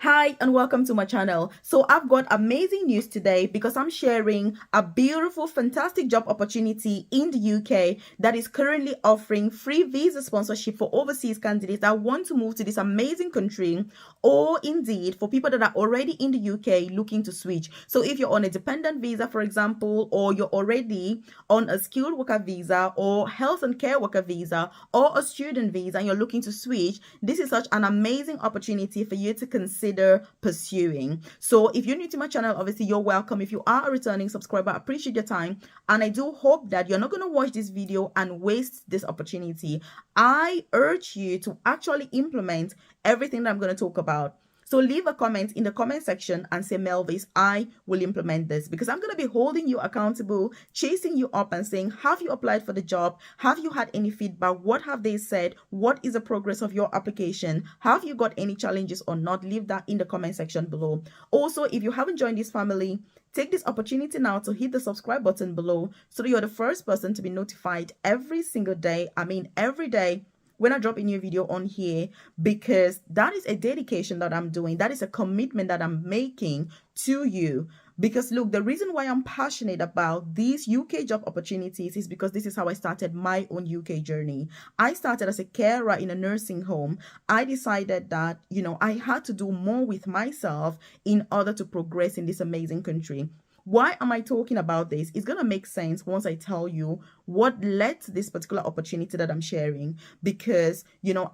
Hi and welcome to my channel. So I've got amazing news today because I'm sharing a beautiful, fantastic job opportunity in the UK that is currently offering free visa sponsorship for overseas candidates that want to move to this amazing country, or indeed for people that are already in the UK looking to switch. So if you're on a dependent visa, for example, or you're already on a skilled worker visa or health and care worker visa or a student visa and you're looking to switch, this is such an amazing opportunity for you to consider pursuing. So if you're new to my channel, obviously you're welcome. If you are a returning subscriber, I appreciate your time, and I do hope that you're not going to watch this video and waste this opportunity. I urge you to actually implement everything that I'm going to talk about. So leave a comment in the comment section and say, Melvis, I will implement this, because I'm going to be holding you accountable, chasing you up and saying, have you applied for the job? Have you had any feedback? What have they said? What is the progress of your application? Have you got any challenges or not? Leave that in the comment section below. Also, if you haven't joined this family, take this opportunity now to hit the subscribe button below so that you're the first person to be notified every single day. I mean, every day when I drop a new video on here, because that is a dedication that I'm doing. That is a commitment that I'm making to you. Because look, the reason why I'm passionate about these UK job opportunities is because this is how I started my own UK journey. I started as a carer in a nursing home. I decided that, I had to do more with myself in order to progress in this amazing country. Why am I talking about this? It's going to make sense once I tell you what led to this particular opportunity that I'm sharing. Because,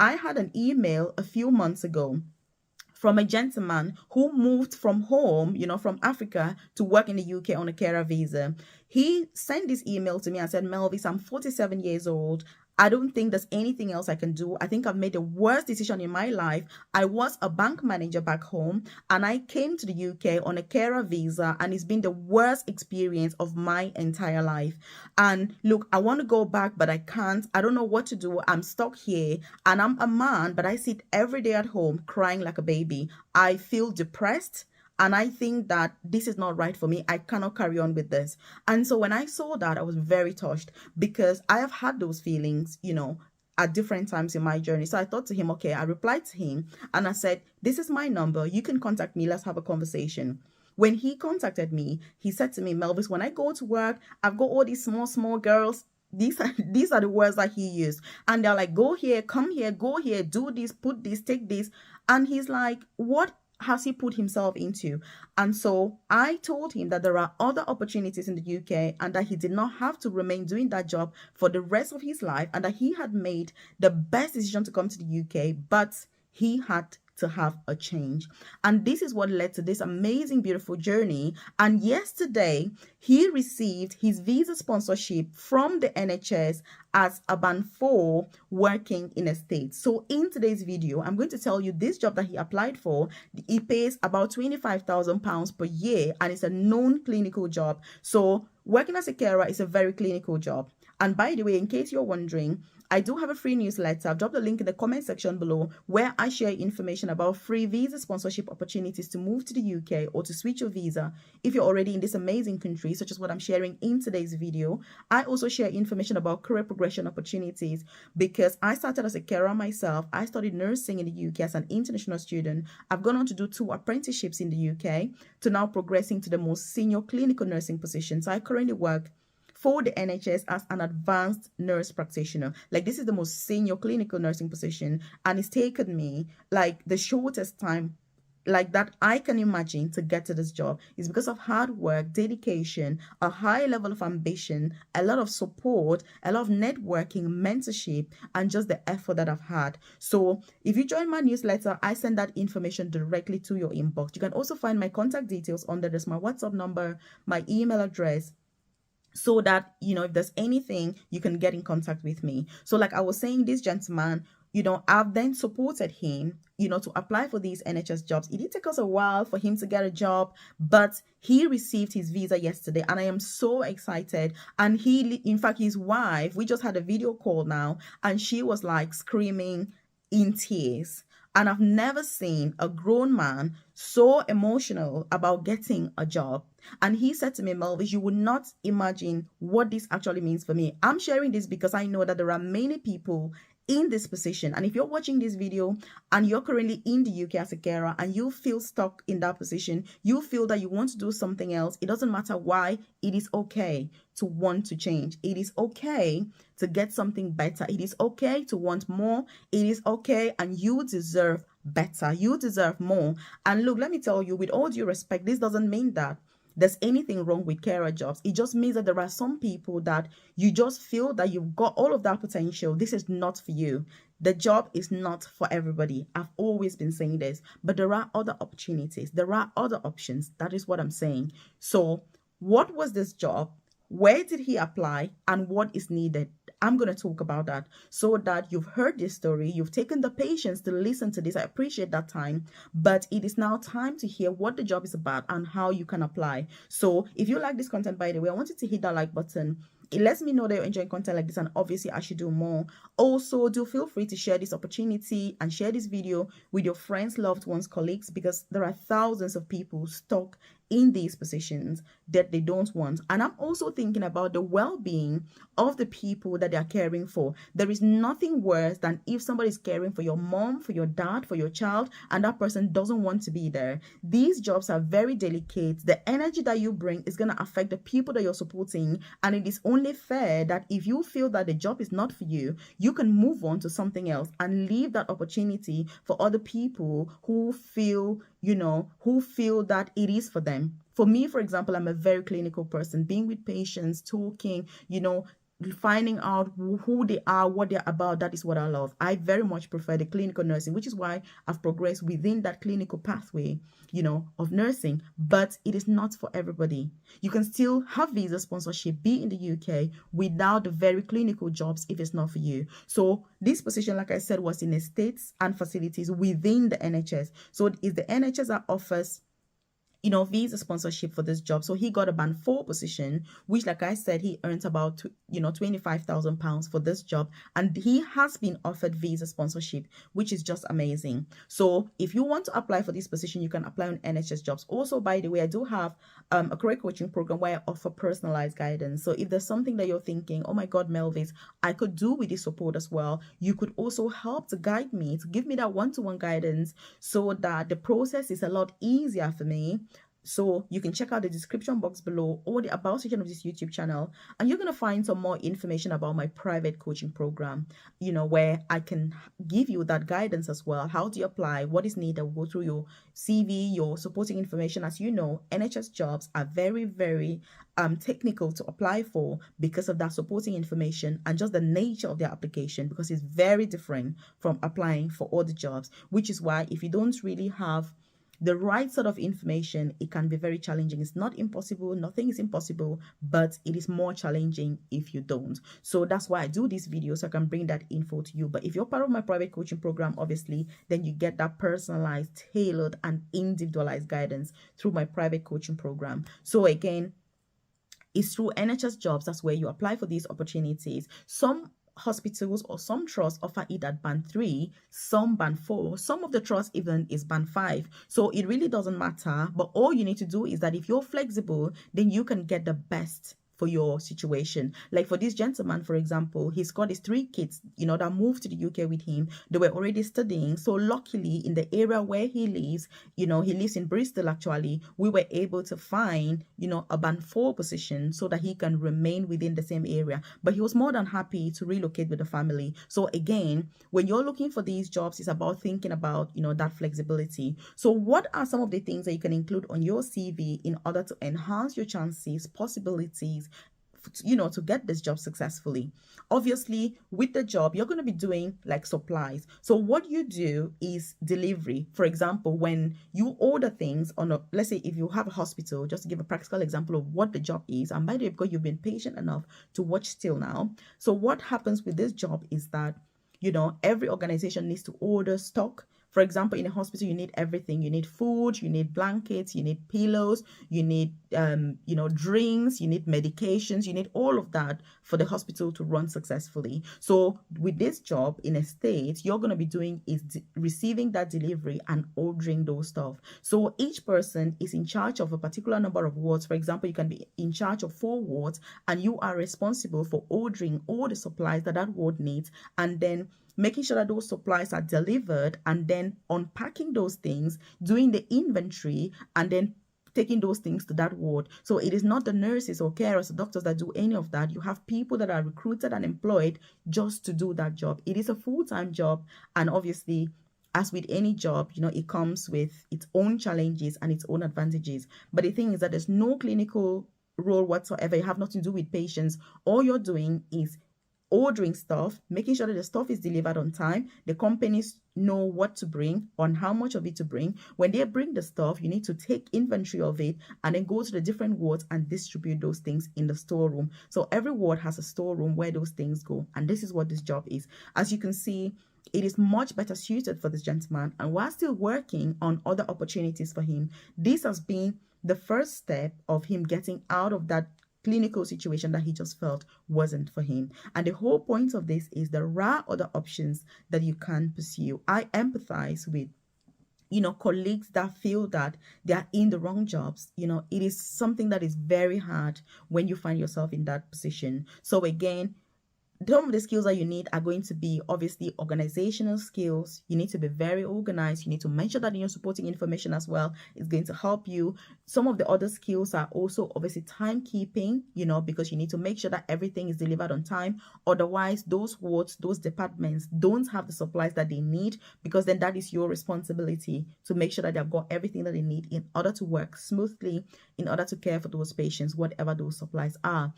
I had an email a few months ago from a gentleman who moved from home, from Africa to work in the UK on a carer visa. He sent this email to me and said, Melvis, I'm 47 years old. I don't think there's anything else I can do. I think I've made the worst decision in my life. I was a bank manager back home and I came to the UK on a carer visa, and it's been the worst experience of my entire life. And look, I want to go back, but I can't. I don't know what to do. I'm stuck here and I'm a man, but I sit every day at home crying like a baby. I feel depressed. And I think that this is not right for me. I cannot carry on with this. And so when I saw that, I was very touched, because I have had those feelings, at different times in my journey. So I thought to him, okay, I replied to him and I said, this is my number. You can contact me. Let's have a conversation. When he contacted me, he said to me, Melvis, when I go to work, I've got all these small girls. These are the words that he used. And they're like, go here, come here, go here, do this, put this, take this. And he's like, what has he put himself into? And so I told him that there are other opportunities in the UK and that he did not have to remain doing that job for the rest of his life, and that he had made the best decision to come to the UK, but he had to have a change. And this is what led to this amazing, beautiful journey. And yesterday, he received his visa sponsorship from the NHS as a band 4 working in a state. So in today's video, I'm going to tell you this job that he applied for. It pays about £25,000 per year, and it's a non-clinical job. So working as a carer is a very clinical job. And by the way, in case you're wondering, I do have a free newsletter. I've dropped the link in the comment section below, where I share information about free visa sponsorship opportunities to move to the UK or to switch your visa if you're already in this amazing country, such as what I'm sharing in today's video. I also share information about career progression opportunities, because I started as a carer myself. I studied nursing in the UK as an international student. I've gone on to do 2 apprenticeships in the UK to now progressing to the most senior clinical nursing position. So I currently work for the NHS as an advanced nurse practitioner. Like, this is the most senior clinical nursing position, and it's taken me like the shortest time like that I can imagine to get to this job. Is because of hard work, dedication, a high level of ambition, a lot of support, a lot of networking, mentorship, and just the effort that I've had. So if you join my newsletter, I send that information directly to your inbox. You can also find my contact details under this, my WhatsApp number, my email address, so that, if there's anything, you can get in contact with me. So like I was saying, this gentleman, I've then supported him, to apply for these NHS jobs. It did take us a while for him to get a job, but he received his visa yesterday, and I am so excited. And in fact, his wife, we just had a video call now, and she was like screaming in tears. And I've never seen a grown man so emotional about getting a job. And he said to me, Melvis, you would not imagine what this actually means for me. I'm sharing this because I know that there are many people in this position. And if you're watching this video and you're currently in the UK as a carer and you feel stuck in that position, you feel that you want to do something else, it doesn't matter why, it is okay to want to change. It is okay to get something better. It is okay to want more. It is okay, and you deserve better. You deserve more. And look, let me tell you, with all due respect, this doesn't mean that there's anything wrong with carer jobs. It just means that there are some people that you just feel that you've got all of that potential. This is not for you. The job is not for everybody. I've always been saying this, but there are other opportunities. There are other options. That is what I'm saying. So what was this job? Where did he apply, and what is needed? I'm going to talk about that so that you've heard this story. You've taken the patience to listen to this. I appreciate that time, but it is now time to hear what the job is about and how you can apply. So if you like this content, by the way, I want you to hit that like button. It lets me know that you're enjoying content like this, and obviously I should do more. Also, do feel free to share this opportunity and share this video with your friends, loved ones, colleagues, because there are thousands of people stuck in these positions that they don't want. And I'm also thinking about the well-being of the people that they are caring for. There is nothing worse than if somebody is caring for your mom, for your dad, for your child, and that person doesn't want to be there. These jobs are very delicate. The energy that you bring is going to affect the people that you're supporting, and it is only fair that if you feel that the job is not for you, you can move on to something else and leave that opportunity for other people who feel that it is for them. For me, for example, I'm a very clinical person. Being with patients, talking, finding out who they are, what they're about, that is what I love. I very much prefer the clinical nursing, which is why I've progressed within that clinical pathway, of nursing. But it is not for everybody. You can still have visa sponsorship, be in the UK without the very clinical jobs if it's not for you. So this position, like I said, was in estates and facilities within the NHS. So it's the NHS that offers visa sponsorship for this job. So he got a band 4 position, which, like I said, he earns about £25,000 for this job, and he has been offered visa sponsorship, which is just amazing. So if you want to apply for this position, you can apply on NHS jobs. Also, by the way, I do have a career coaching program where I offer personalized guidance. So if there's something that you're thinking, oh my God, Melvis, I could do with this support as well, you could also help to guide me, to give me that one-to-one guidance so that the process is a lot easier for me. So you can check out the description box below or the about section of this YouTube channel, and you're going to find some more information about my private coaching program, where I can give you that guidance as well. How do you apply? What is needed? We'll go through your CV, your supporting information. As you know, NHS jobs are very, very technical to apply for because of that supporting information and just the nature of their application, because it's very different from applying for all the jobs, which is why if you don't really have the right sort of information, it can be very challenging. It's not impossible. Nothing is impossible, but it is more challenging if you don't. So that's why I do this video, so I can bring that info to you. But if you're part of my private coaching program, obviously, then you get that personalized, tailored, and individualized guidance through my private coaching program. So again, it's through NHS jobs. That's where you apply for these opportunities. Some hospitals or some trusts offer it at band 3, some band 4, some of the trusts even is band 5. So it really doesn't matter, but all you need to do is that if you're flexible, then you can get the best for your situation. Like for this gentleman, for example, he's got his 3 kids, that moved to the UK with him. They were already studying. So luckily in the area where he lives, he lives in Bristol actually, we were able to find, a band 4 position so that he can remain within the same area. But he was more than happy to relocate with the family. So again, when you're looking for these jobs, it's about thinking about, that flexibility. So what are some of the things that you can include on your CV in order to enhance your chances, possibilities, to get this job successfully? Obviously, with the job, you're going to be doing like supplies. So what you do is delivery. For example, when you order things on let's say if you have a hospital, just to give a practical example of what the job is. And by the way, because you've been patient enough to watch till now. So what happens with this job is that, every organization needs to order stock. For example, in a hospital, you need everything. You need food, you need blankets, you need pillows, you need drinks, you need medications, you need all of that for the hospital to run successfully. So with this job in a state, you're going to be doing is receiving that delivery and ordering those stuff. So each person is in charge of a particular number of wards. For example, you can be in charge of 4 wards, and you are responsible for ordering all the supplies that that ward needs, and then making sure that those supplies are delivered, and then unpacking those things, doing the inventory, and then taking those things to that ward. So it is not the nurses or carers or doctors that do any of that. You have people that are recruited and employed just to do that job. It is a full-time job, and obviously, as with any job, it comes with its own challenges and its own advantages. But the thing is that there's no clinical role whatsoever. You have nothing to do with patients. All you're doing is ordering stuff, making sure that the stuff is delivered on time. The companies know what to bring, on how much of it to bring. When they bring the stuff, you need to take inventory of it and then go to the different wards and distribute those things in the storeroom. So every ward has a storeroom where those things go, and this is what this job is. As you can see, it is much better suited for this gentleman, and while still working on other opportunities for him, this has been the first step of him getting out of that clinical situation that he just felt wasn't for him. And the whole point of this is there are other options that you can pursue. I empathize with colleagues that feel that they are in the wrong jobs. It is something that is very hard when you find yourself in that position. So again, some of the skills that you need are going to be obviously organizational skills. You need to be very organized. You need to mention that in your supporting information as well. It's going to help you. Some of the other skills are also obviously timekeeping, because you need to make sure that everything is delivered on time. Otherwise, those wards, those departments don't have the supplies that they need, because then that is your responsibility to make sure that they've got everything that they need in order to work smoothly, in order to care for those patients, whatever those supplies are.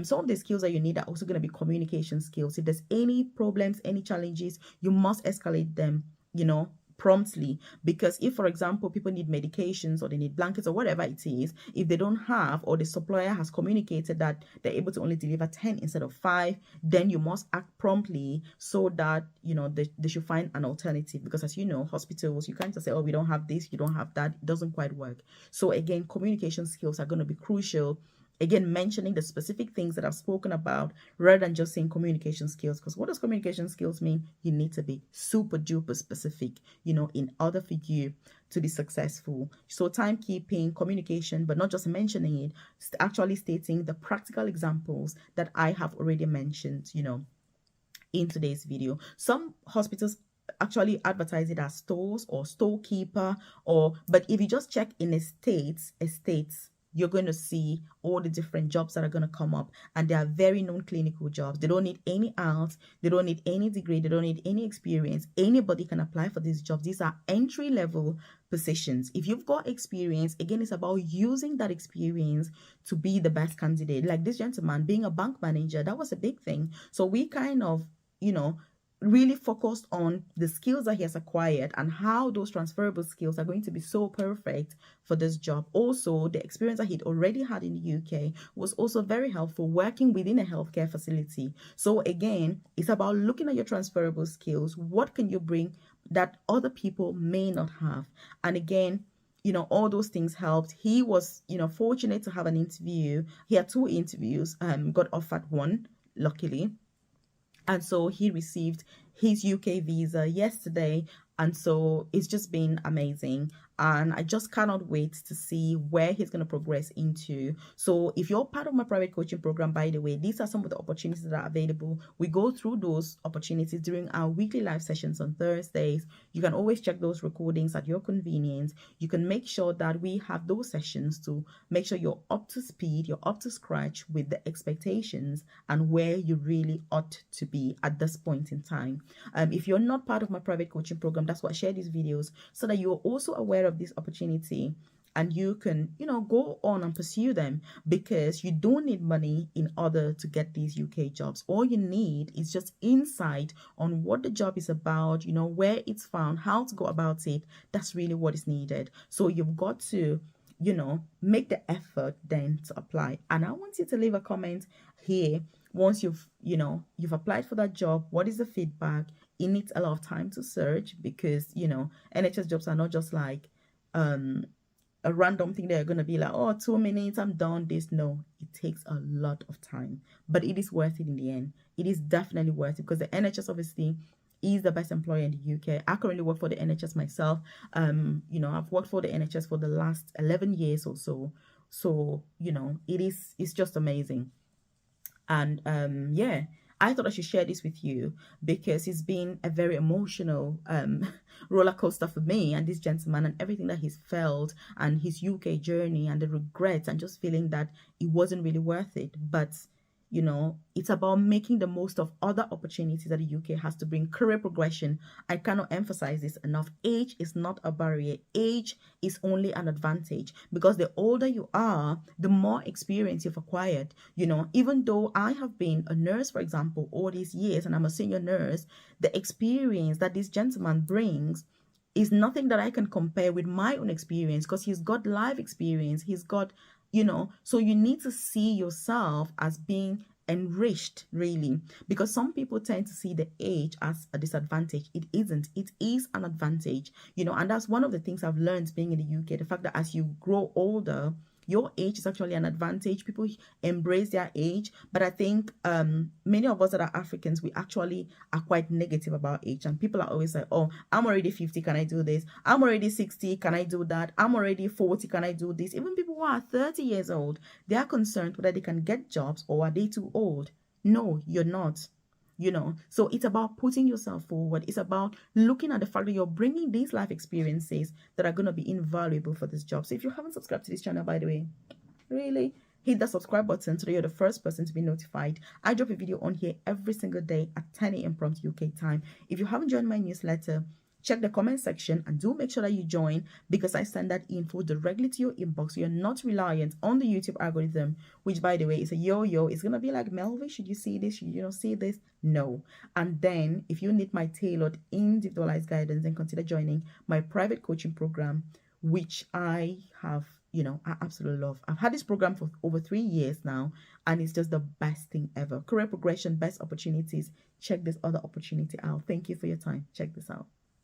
Some of the skills that you need are also going to be communication skills. If there's any problems, any challenges, you must escalate them, promptly. Because if, for example, people need medications or they need blankets or whatever it is, if they don't have, or the supplier has communicated that they're able to only deliver 10 instead of 5, then you must act promptly so that they should find an alternative. Because as you know, hospitals, you can't just say, oh, we don't have this, you don't have that. It doesn't quite work. So again, communication skills are going to be crucial. Again, mentioning the specific things that I've spoken about rather than just saying communication skills. Because what does communication skills mean? You need to be super duper specific, in order for you to be successful. So timekeeping, communication, but not just mentioning it, actually stating the practical examples that I have already mentioned, in today's video. Some hospitals actually advertise it as stores or storekeeper, but if you just check in estates, you're going to see all the different jobs that are going to come up, and they are very known clinical jobs. They don't need any IELTS, they don't need any degree, they don't need any experience. Anybody can apply for these jobs. These are entry-level positions. If you've got experience, again, it's about using that experience to be the best candidate. Like this gentleman being a bank manager, that was a big thing. So we kind of, really focused on the skills that he has acquired and how those transferable skills are going to be so perfect for this job. Also, the experience that he'd already had in the UK was also very helpful working within a healthcare facility. So again, it's about looking at your transferable skills. What can you bring that other people may not have? And again, all those things helped. He was, fortunate to have an interview. He had 2 interviews, got offered one, luckily. And so he received his UK visa yesterday. And so it's just been amazing. And I just cannot wait to see where he's going to progress into. So if you're part of my private coaching program, by the way, these are some of the opportunities that are available. We go through those opportunities during our weekly live sessions on Thursdays. You can always check those recordings at your convenience. You can make sure that we have those sessions to make sure you're up to speed, you're up to scratch with the expectations and where you really ought to be at this point in time. If you're not part of my private coaching program, that's why I share these videos, so that you're also aware of this opportunity and you can, go on and pursue them, because you don't need money in order to get these UK jobs. All you need is just insight on what the job is about, where it's found, how to go about it. That's really what is needed. So you've got to, make the effort then to apply. And I want you to leave a comment here once you've applied for that job. What is the feedback? It needs a lot of time to search, because NHS jobs are not just like a random thing that you're going to be like, oh, 2 minutes, I'm done this. No, it takes a lot of time, but it is worth it in the end. It is definitely worth it because the NHS obviously is the best employer in the UK. I currently work for the NHS myself. I've worked for the NHS for the last 11 years or so. So, it's just amazing. And yeah, I thought I should share this with you because it's been a very emotional roller coaster for me and this gentleman and everything that he's felt and his UK journey and the regrets and just feeling that it wasn't really worth it. But it's about making the most of other opportunities that the UK has to bring career progression. I cannot emphasize this enough. Age is not a barrier. Age is only an advantage because the older you are, the more experience you've acquired. Even though I have been a nurse, for example, all these years and I'm a senior nurse, the experience that this gentleman brings is nothing that I can compare with my own experience because he's got life experience. He's got so you need to see yourself as being enriched, really, because some people tend to see the age as a disadvantage. It isn't. It is an advantage, and that's one of the things I've learned being in the UK, the fact that as you grow older, your age is actually an advantage. People embrace their age, but I think many of us that are Africans, we actually are quite negative about age, and people are always like, oh, I'm already 50, can I do this? I'm already 60, can I do that? I'm already 40, can I do this? Even people who are 30 years old, they are concerned whether they can get jobs or are they too old. No, you're not. So it's about putting yourself forward. It's about looking at the fact that you're bringing these life experiences that are going to be invaluable for this job. So if you haven't subscribed to this channel, by the way, really hit the subscribe button so that you're the first person to be notified. I drop a video on here every single day at 10 a.m. prompt UK time. If you haven't joined my newsletter, check the comment section and do make sure that you join because I send that info directly to your inbox. So you're not reliant on the YouTube algorithm, which, by the way, is a yo-yo. It's going to be like, Melvin, should you see this? Should you see this? No. And then if you need my tailored, individualized guidance, then consider joining my private coaching program, which I have, I absolutely love. I've had this program for over 3 years now, and it's just the best thing ever. Career progression, best opportunities. Check this other opportunity out. Thank you for your time. Check this out.